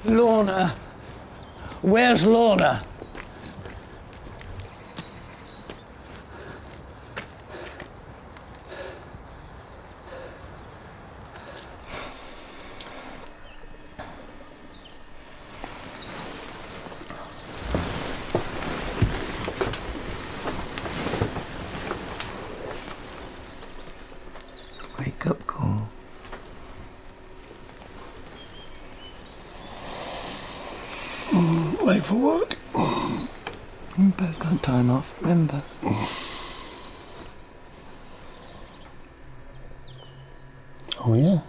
Lorna. Where's Lorna? Wake up call. Late for work? We both got time off, remember? Oh, yeah.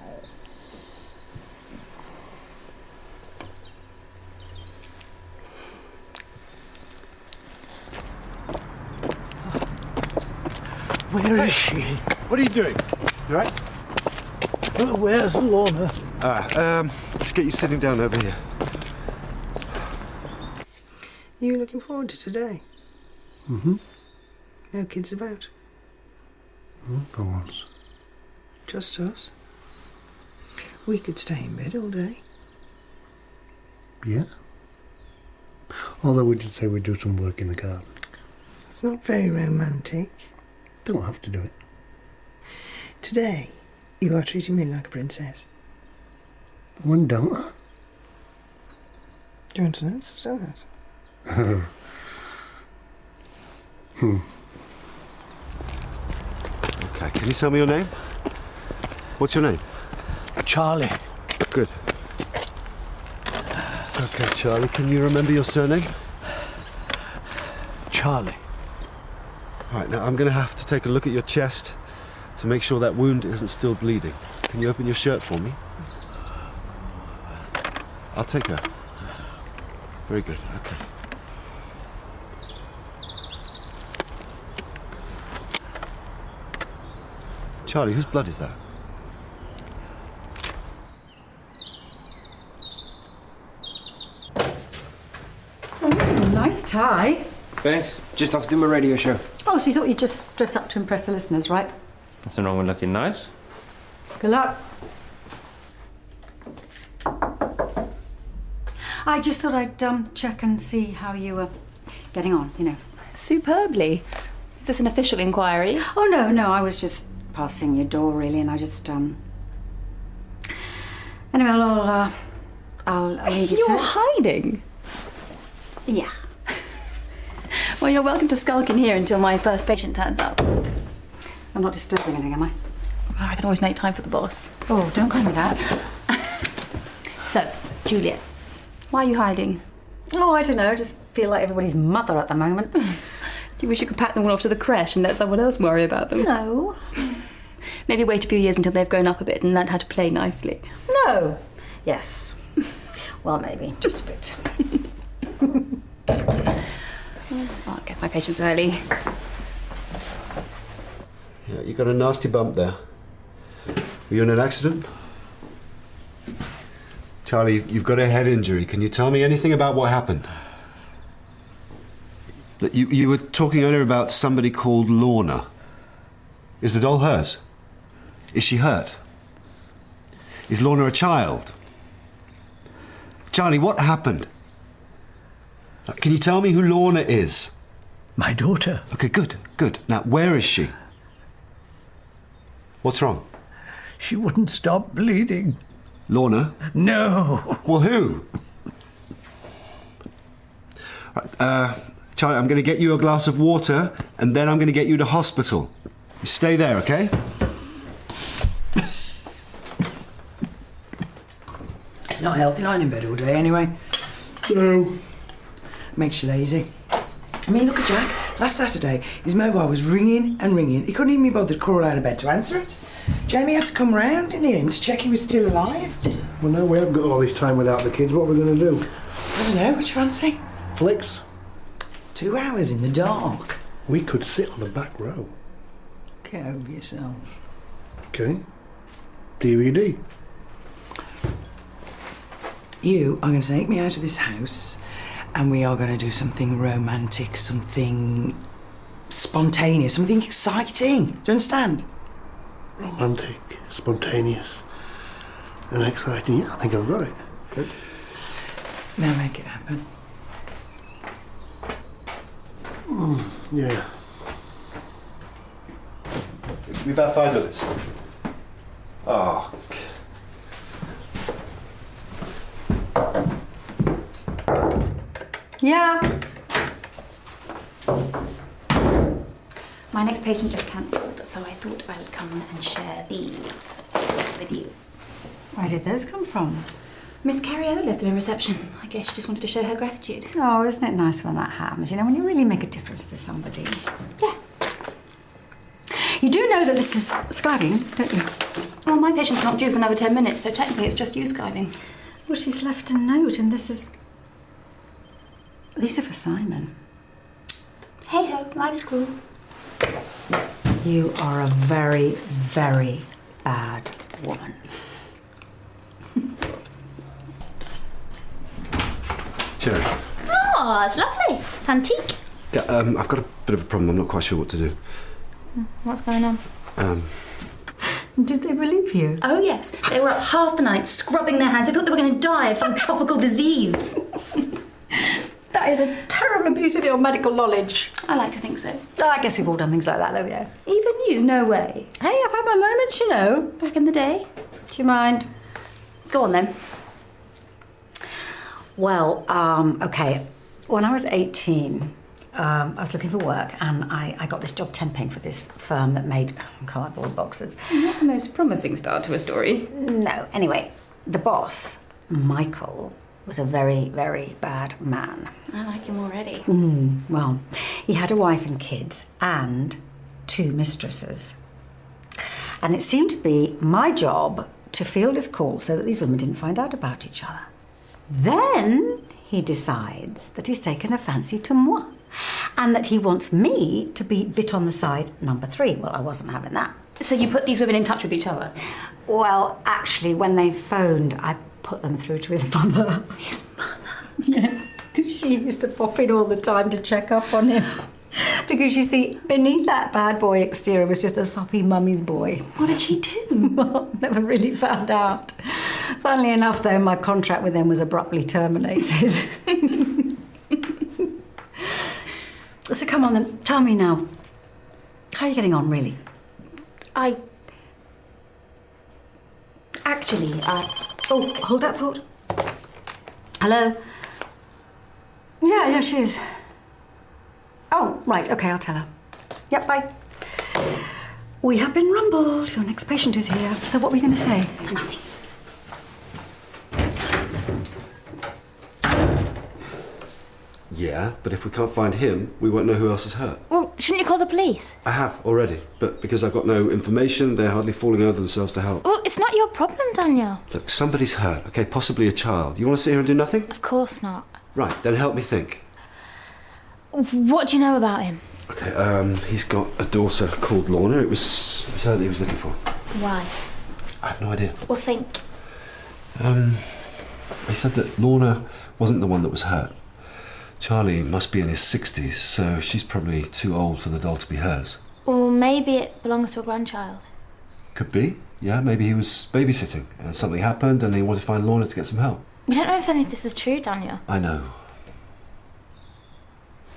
Where is she? What are you doing? You right? Where's Lorna? Let's get you sitting down over here. You looking forward to today? Mm-hmm. No kids about? For once. Just us? We could stay in bed all day. Yeah. Although we did say we'd do some work in the garden. It's not very romantic. Don't have to do it. Today, you are treating me like a princess. When don't I? Do you want to answer that? Okay, can you tell me your name? What's your name? Charlie. Good. Okay, Charlie, can you remember your surname? Charlie. All right, now I'm going to have to take a look at your chest to make sure that wound isn't still bleeding. Can you open your shirt for me? I'll take her. Very good, okay. Charlie, whose blood is that? Nice tie. Thanks. Just off to do my radio show. Oh, so you thought you'd just dress up to impress the listeners, right? Nothing wrong with looking nice. Good luck. I just thought I'd check and see how you were getting on, you know. Superbly. Is this an official inquiry? Oh, no, I was just passing your door, really, and I just, Anyway, I'll leave you to You're it. hiding? Yeah. Well, you're welcome to skulk in here until my first patient turns up. I'm not disturbing anything, am I? I can always make time for the boss. Oh, don't call me that. So, Juliet, why are you hiding? Oh, I don't know, I just feel like everybody's mother at the moment. Do you wish you could pack them all off to the creche and let someone else worry about them? No. Maybe wait a few years until they've grown up a bit and learned how to play nicely. No. Yes. Well, maybe. Just a bit. Well, I guess my patient's early. Yeah, you got a nasty bump there. Were you in an accident? Charlie, you've got a head injury. Can you tell me anything about what happened? That you were talking earlier about somebody called Lorna. Is the doll hers? Is she hurt? Is Lorna a child? Charlie, what happened? Can you tell me who Lorna is? My daughter. Okay, good. Now, where is she? What's wrong? She wouldn't stop bleeding. Lorna? No. Well, who? Charlie, I'm going to get you a glass of water, and then I'm going to get you to hospital. You stay there, okay? It's not healthy lying in bed all day anyway. No. Makes you lazy. I mean, look at Jack. Last Saturday, his mobile was ringing and ringing. He couldn't even be bothered to crawl out of bed to answer it. Jamie had to come round in the end to check he was still alive. Well, now we haven't got all this time without the kids. What are we going to do? I don't know, what do you fancy? Flicks? 2 hours in the dark. We could sit on the back row. Get over yourself. Okay. DVD. You are going to take me out of this house and we are going to do something romantic, something spontaneous, something exciting. Do you understand? Romantic, spontaneous, and exciting. Yeah, I think I've got it. Good. Now make it happen. Yeah. It'll be about 5 minutes. Oh. Yeah. My next patient just cancelled, so I thought I would come and share these with you. Where did those come from? Miss Carrier left them in reception. I guess she just wanted to show her gratitude. Oh, isn't it nice when that happens? You know, when you really make a difference to somebody. Yeah. You do know that this is scribing, don't you? Well, my patient's not due for another 10 minutes, so technically it's just you scribing. Well, she's left a note, and this is... These are for Simon. Hey-ho, life's cruel. You are a very, very bad woman. Cherry. Oh, it's lovely. It's antique. Yeah, I've got a bit of a problem. I'm not quite sure what to do. What's going on? Did they relieve you? Oh, yes. They were up half the night scrubbing their hands. They thought they were going to die of some tropical disease. That is a terrible abuse of your medical knowledge. I like to think so. Oh, I guess we've all done things like that, though, yeah. Even you? No way. Hey, I've had my moments, you know. Back in the day? Do you mind? Go on, then. Well, okay. When I was 18, I was looking for work, and I got this job temping for this firm that made cardboard boxes. Not the most promising start to a story. No, anyway, the boss, Michael, was a very, very bad man. I like him already. Well, he had a wife and kids and 2 mistresses. And it seemed to be my job to field his calls so that these women didn't find out about each other. Then he decides that he's taken a fancy to moi and that he wants me to be bit on the side number 3. Well, I wasn't having that. So you put these women in touch with each other? Well, actually, when they phoned, I put them through to his mother. His mother? Yeah, because she used to pop in all the time to check up on him. Because, you see, beneath that bad boy exterior was just a soppy mummy's boy. What did she do? Well, never really found out. Funnily enough, though, my contract with them was abruptly terminated. So come on then, tell me now. How are you getting on, really? Oh, hold that thought. Hello? Yeah, she is. Oh, right, okay, I'll tell her. Yep, bye. We have been rumbled. Your next patient is here. So what were you going to say? Nothing. Yeah, but if we can't find him, we won't know who else is hurt. Well, shouldn't you call the police? I have already, but because I've got no information, they're hardly falling over themselves to help. Well, it's not your problem, Daniel. Look, somebody's hurt, okay? Possibly a child. You want to sit here and do nothing? Of course not. Right, then help me think. What do you know about him? Okay, he's got a daughter called Lorna. It was her that he was looking for. Why? I have no idea. Well, think. They said that Lorna wasn't the one that was hurt. Charlie must be in his 60s, so she's probably too old for the doll to be hers. Or maybe it belongs to a grandchild. Could be. Yeah, maybe he was babysitting and something happened and he wanted to find Lorna to get some help. We don't know if any of this is true, Daniel. I know.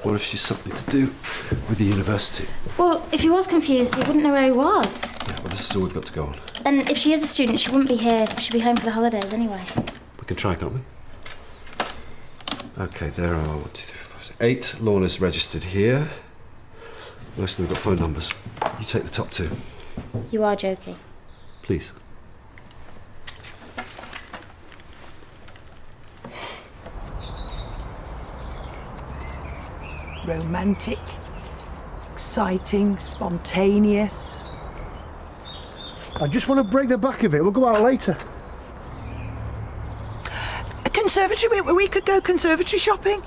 What if she's something to do with the university? Well, if he was confused, he wouldn't know where he was. Yeah, well, this is all we've got to go on. And if she is a student, she wouldn't be here. She'd be home for the holidays anyway. We can try, can't we? Okay, there are 1, 2, 3, 4, 5, 6, 8 Lornas registered here. Most of them got phone numbers. You take the top 2. You are joking. Please. Romantic, exciting, spontaneous. I just want to break the back of it. We'll go out later. A conservatory? We could go conservatory shopping.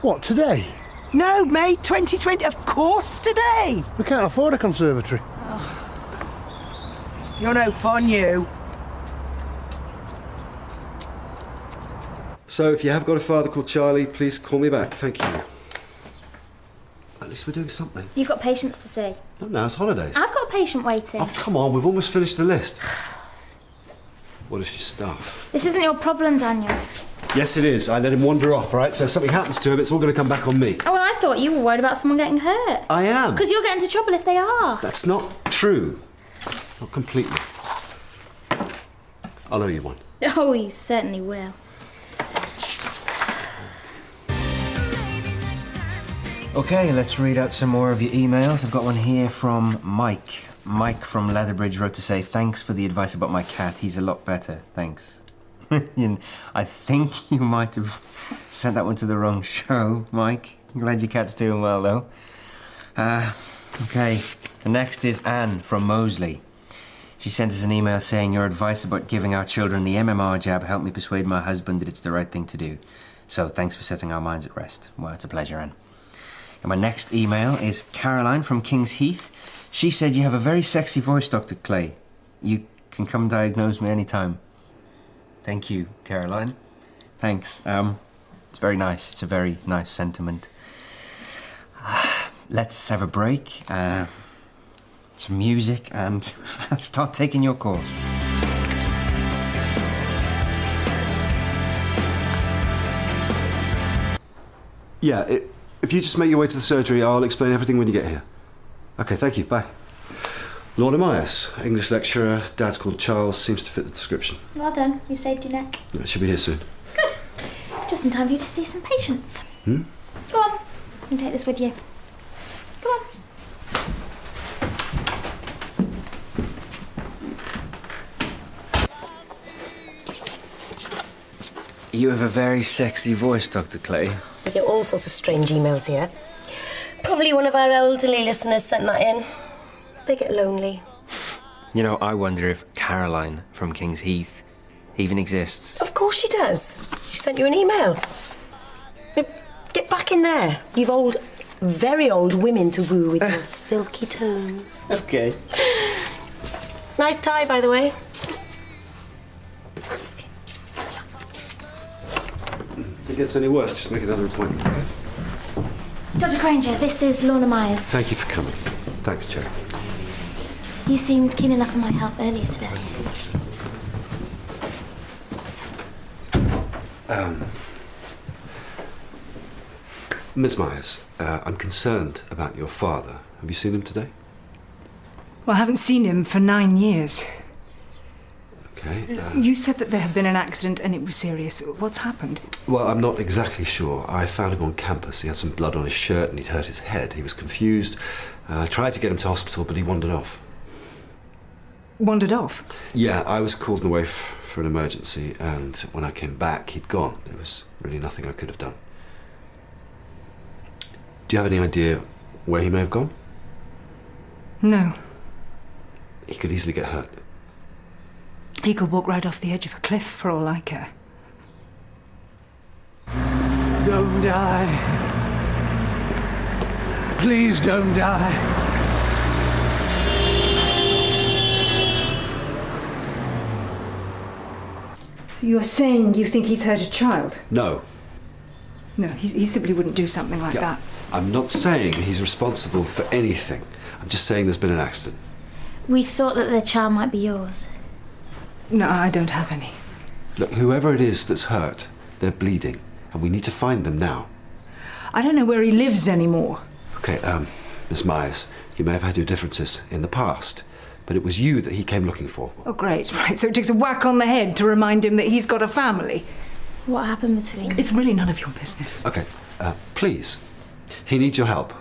What, today? No, May 2020. Of course, today. We can't afford a conservatory. You're no fun, you. So if you have got a father called Charlie, please call me back. Thank you. At least we're doing something. You've got patients to see. Not now, it's holidays. I've got a patient waiting. Oh, come on, we've almost finished the list. What is she stuff? This isn't your problem, Daniel. Yes, it is. I let him wander off, right? So if something happens to him, it's all going to come back on me. Oh, well, I thought you were worried about someone getting hurt. I am. Because you'll get into trouble if they are. That's not true. Not completely. I'll owe you one. Oh, you certainly will. Okay, let's read out some more of your emails. I've got one here from Mike. Mike from Leatherbridge wrote to say, thanks for the advice about my cat. He's a lot better. Thanks. I think you might have sent that one to the wrong show, Mike. I'm glad your cat's doing well, though. Okay. The next is Anne from Moseley. She sent us an email saying, your advice about giving our children the MMR jab helped me persuade my husband that it's the right thing to do. So thanks for setting our minds at rest. Well, it's a pleasure, Anne. And my next email is Caroline from King's Heath. She said, you have a very sexy voice, Dr. Clay. You can come diagnose me anytime. Thank you, Caroline. Thanks. It's very nice. It's a very nice sentiment. Let's have a break, some music, and I'll start taking your calls. Yeah, if you just make your way to the surgery, I'll explain everything when you get here. Okay, thank you. Bye. Lorna Myers, English lecturer. Dad's called Charles. Seems to fit the description. Well done. You saved your neck. Yeah, she'll be here soon. Good. Just in time for you to see some patients. Hmm? Go on. You can take this with you. Go on. You have a very sexy voice, Dr. Clay. We get all sorts of strange emails here. Probably one of our elderly listeners sent that in. They get lonely. You know, I wonder if Caroline from King's Heath even exists. Of course she does. She sent you an email. Get back in there. You've old, very old women to woo with your silky tones. Okay. Nice tie, by the way. If it gets any worse, just make another appointment, okay? Dr. Granger, this is Lorna Myers. Thank you for coming. Thanks, Cherry. You seemed keen enough for my help earlier today. Miss Myers, I'm concerned about your father. Have you seen him today? Well, I haven't seen him for 9 years. Okay. You said that there had been an accident and it was serious. What's happened? Well, I'm not exactly sure. I found him on campus. He had some blood on his shirt and he'd hurt his head. He was confused. I tried to get him to hospital, but he wandered off. Wandered off? Yeah, I was called away for an emergency, and when I came back, he'd gone. There was really nothing I could have done. Do you have any idea where he may have gone? No. He could easily get hurt. He could walk right off the edge of a cliff for all I care. Don't die. Please don't die. You're saying you think he's hurt a child? No. No, he simply wouldn't do something like that. I'm not saying he's responsible for anything. I'm just saying there's been an accident. We thought that the child might be yours. No, I don't have any. Look, whoever it is that's hurt, they're bleeding, and we need to find them now. I don't know where he lives anymore. Okay, Miss Myers, you may have had your differences in the past, but it was you that he came looking for. Oh, great, right. So it takes a whack on the head to remind him that he's got a family. What happened between you? It's really none of your business. Okay, please. He needs your help.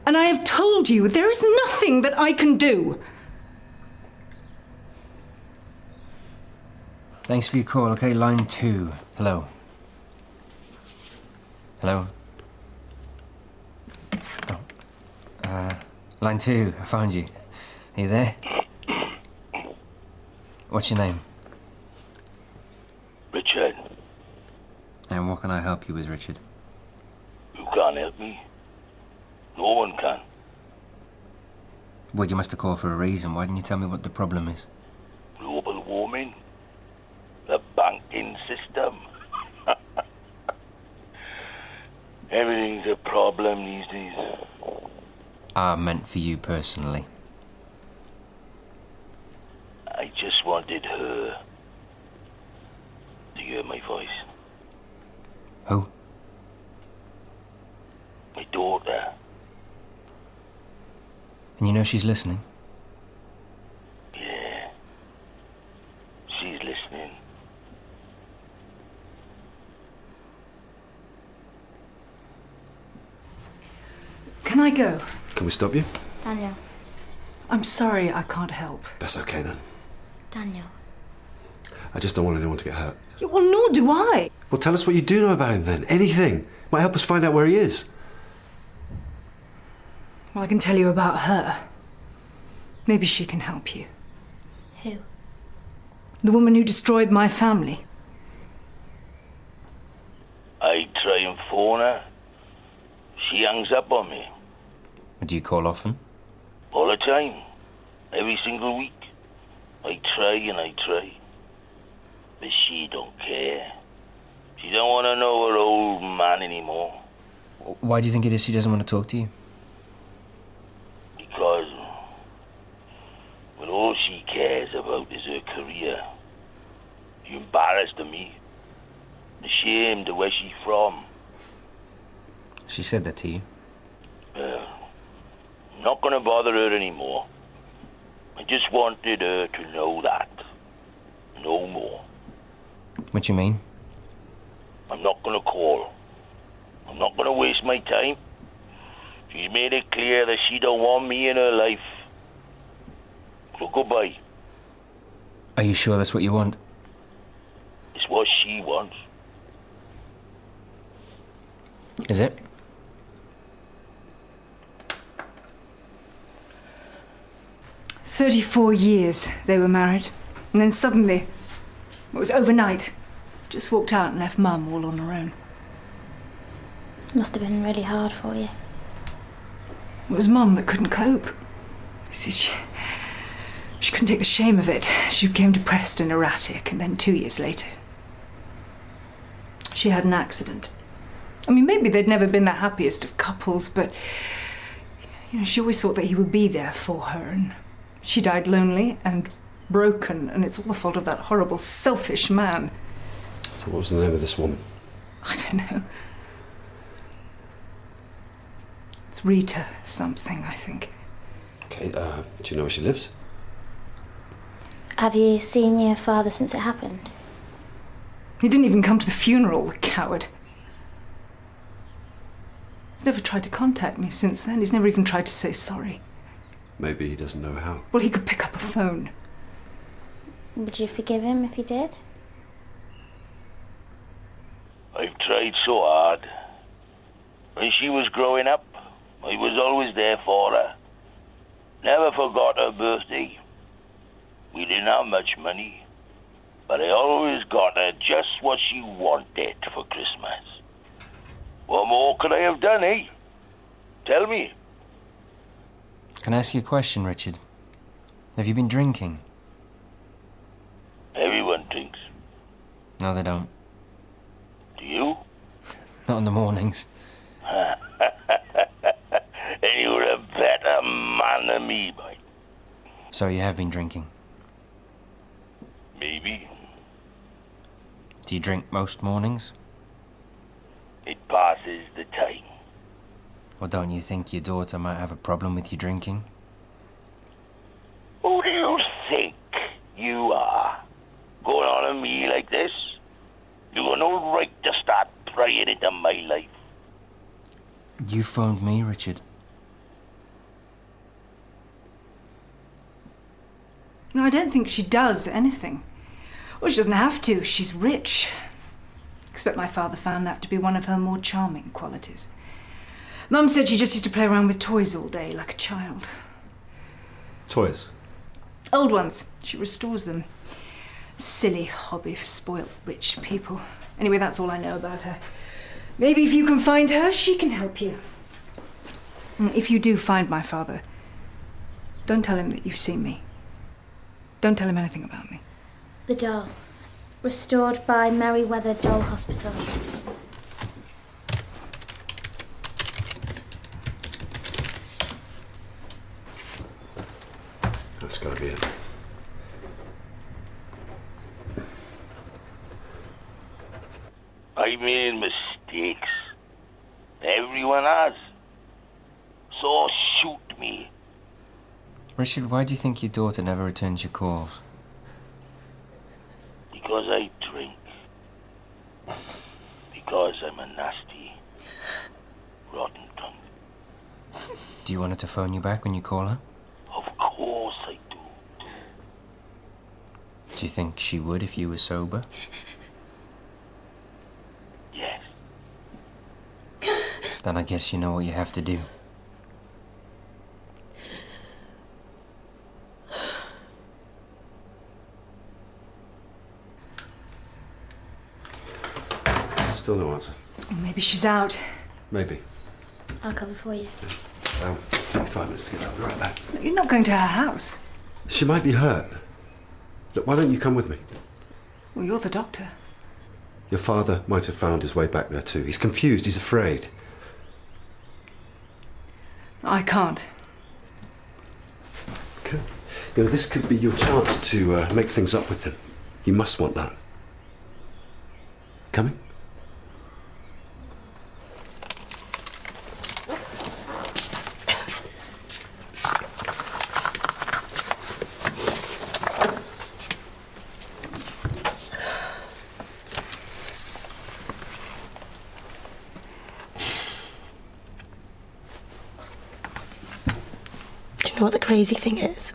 And I have told you there is nothing that I can do. Thanks for your call. Okay, line 2. Hello. Hello? Oh. Line 2, I found you. Are you there? What's your name? Richard. And what can I help you with, Richard? You can't help me. No one can. Well, you must have called for a reason. Why didn't you tell me what the problem is? Global warming. The banking system. Everything's a problem these days. I meant for you personally. I just wanted her. Do you hear my voice. Who? My daughter. And you know she's listening? Yeah. She's listening. Can I go? Can we stop you? Daniel. I'm sorry I can't help. That's okay then. Daniel. I just don't want anyone to get hurt. Yeah, well, nor do I. Well, tell us what you do know about him then. Anything. Might help us find out where he is. Well, I can tell you about her. Maybe she can help you. Who? The woman who destroyed my family. I try and phone her. She hangs up on me. Do you call often? All the time. Every single week. I try and I try. But she don't care. She don't want to know her old man anymore. Why do you think it is she doesn't want to talk to you? Because when all she cares about is her career. She embarrassed of me. Ashamed of where she's from. She said that to you? I'm not going to bother her anymore. I just wanted her to know that. No more. What you mean? I'm not going to call. I'm not going to waste my time. She's made it clear that she don't want me in her life. So goodbye. Are you sure that's what you want? It's what she wants. Is it? "34 years they were married. And then suddenly, it was overnight, just walked out and left Mum all on her own. Must have been really hard for you. It was Mum that couldn't cope. See, she couldn't take the shame of it. She became depressed and erratic, and then 2 years later, she had an accident. I mean, maybe they'd never been the happiest of couples, but, you know, she always thought that he would be there for her, and she died lonely and broken, and it's all the fault of that horrible, selfish man. So what was the name of this woman? I don't know. It's Rita something, I think. Okay, do you know where she lives? Have you seen your father since it happened? He didn't even come to the funeral, the coward. He's never tried to contact me since then. He's never even tried to say sorry. Maybe he doesn't know how. Well, he could pick up a phone. Would you forgive him if he did? I've tried so hard. When she was growing up, I was always there for her. Never forgot her birthday. We didn't have much money, but I always got her just what she wanted for Christmas. What more could I have done, eh? Tell me. Can I ask you a question, Richard? Have you been drinking? Everyone drinks. No, they don't. Do you? Not in the mornings. And you're a better man than me, boy. So you have been drinking? Maybe. Do you drink most mornings? It passes the time. Or don't you think your daughter might have a problem with you drinking? Who do you think you are? Going on at me like this? You got no right to start prying into my life. You phoned me, Richard. No, I don't think she does anything. Well, she doesn't have to. She's rich. I expect my father found that to be one of her more charming qualities. Mum said she just used to play around with toys all day, like a child. Toys? Old ones. She restores them. Silly hobby for spoilt rich people. Anyway, that's all I know about her. Maybe if you can find her, she can help you. And if you do find my father, don't tell him that you've seen me. Don't tell him anything about me. The doll. Restored by Merryweather Doll Hospital. That's gotta be it. I made mistakes. Everyone has. So shoot me. Richard, why do you think your daughter never returns your calls? Because I drink. Because I'm a nasty, rotten tongue. Do you want her to phone you back when you call her? Of course I do. Do you think she would if you were sober? Yes. Then I guess you know what you have to do. Still no answer. Maybe she's out. Maybe. I'll cover for you. 25 minutes to get up. I'll be right back. You're not going to her house. She might be hurt. Look, why don't you come with me? Well, you're the doctor. Your father might have found his way back there too. He's confused, he's afraid. I can't. Okay. You know, this could be your chance to make things up with him. You must want that. Coming? Do you know what the crazy thing is?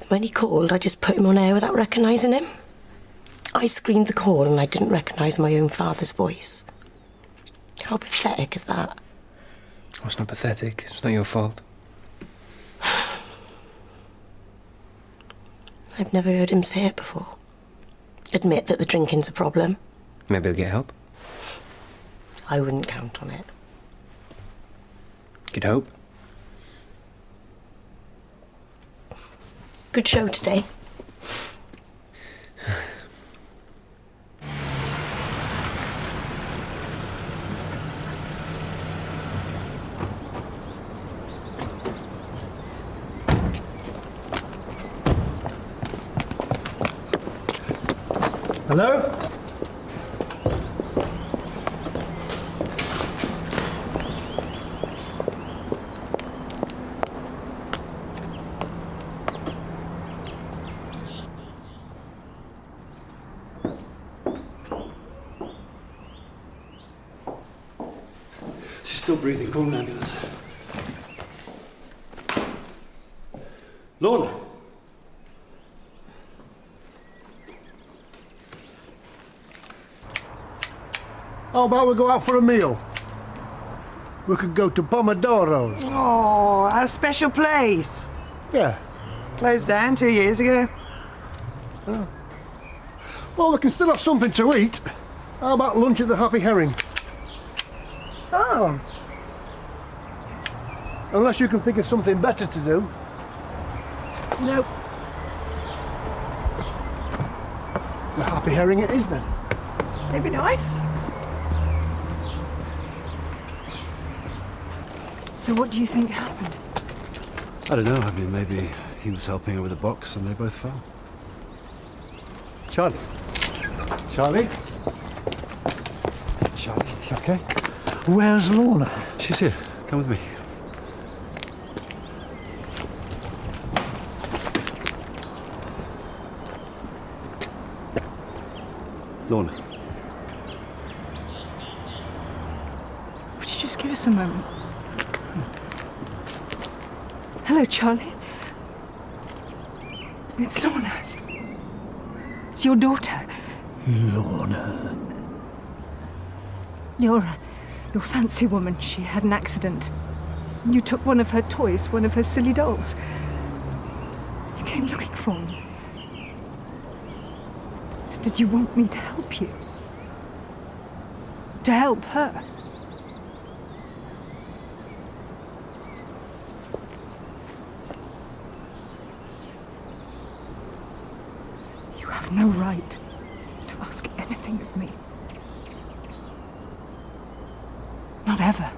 When he called, I just put him on air without recognising him. I screened the call and I didn't recognise my own father's voice. How pathetic is that? Oh, it's not pathetic. It's not your fault. I've never heard him say it before. Admit that the drinking's a problem. Maybe he'll get help. I wouldn't count on it. Could hope. Good show today. Hello? She's still breathing. Call an ambulance. Lorna! How about we go out for a meal? We could go to Pomodoro's. Oh, our special place. Yeah. Closed down 2 years ago. Oh. Well, we can still have something to eat. How about lunch at the Happy Herring? Oh. Unless you can think of something better to do. Nope. The Happy Herring it is then. It'd be nice. So what do you think happened? I don't know. I mean, maybe he was helping her with a box and they both fell. Charlie? Charlie? Charlie? You okay? Where's Lorna? She's here. Come with me. Lorna. Would you just give us a moment? Hello, Charlie. It's Lorna. It's your daughter. Lorna. Your fancy woman. She had an accident. You took one of her toys, one of her silly dolls. You came looking for me. So did you want me to help you? To help her? You have no right to ask anything of me. Not ever.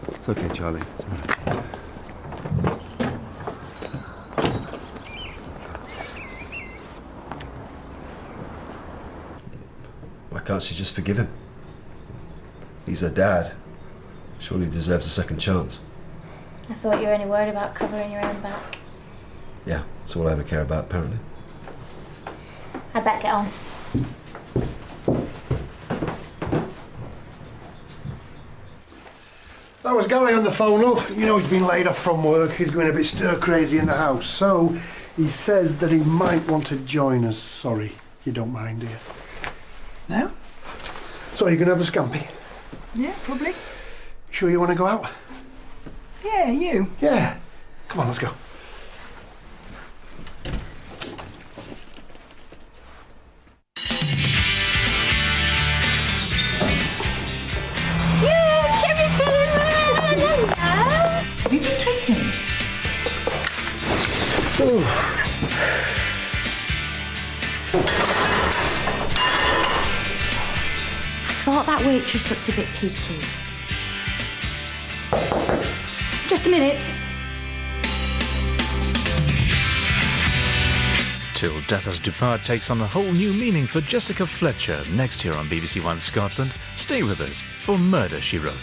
It's okay, Charlie. It's all right. can't she just forgive him? He's her dad. Surely he deserves a second chance. I thought you were only worried about covering your own back. Yeah, that's all I ever care about, apparently. I better get on. That was Gary on the phone, love. You know he's been laid off from work. He's going a bit stir-crazy in the house. So he says that he might want to join us. Sorry, you don't mind, do you? No? So you can have the scampi? Yeah, probably. Sure you want to go out? Yeah, you. Yeah. Come on, let's go. Have you been drinking? I thought that waitress looked a bit peaky. Just a minute. Till Death Us Do Part takes on a whole new meaning for Jessica Fletcher next here on BBC1 Scotland. Stay with us for Murder, She Wrote.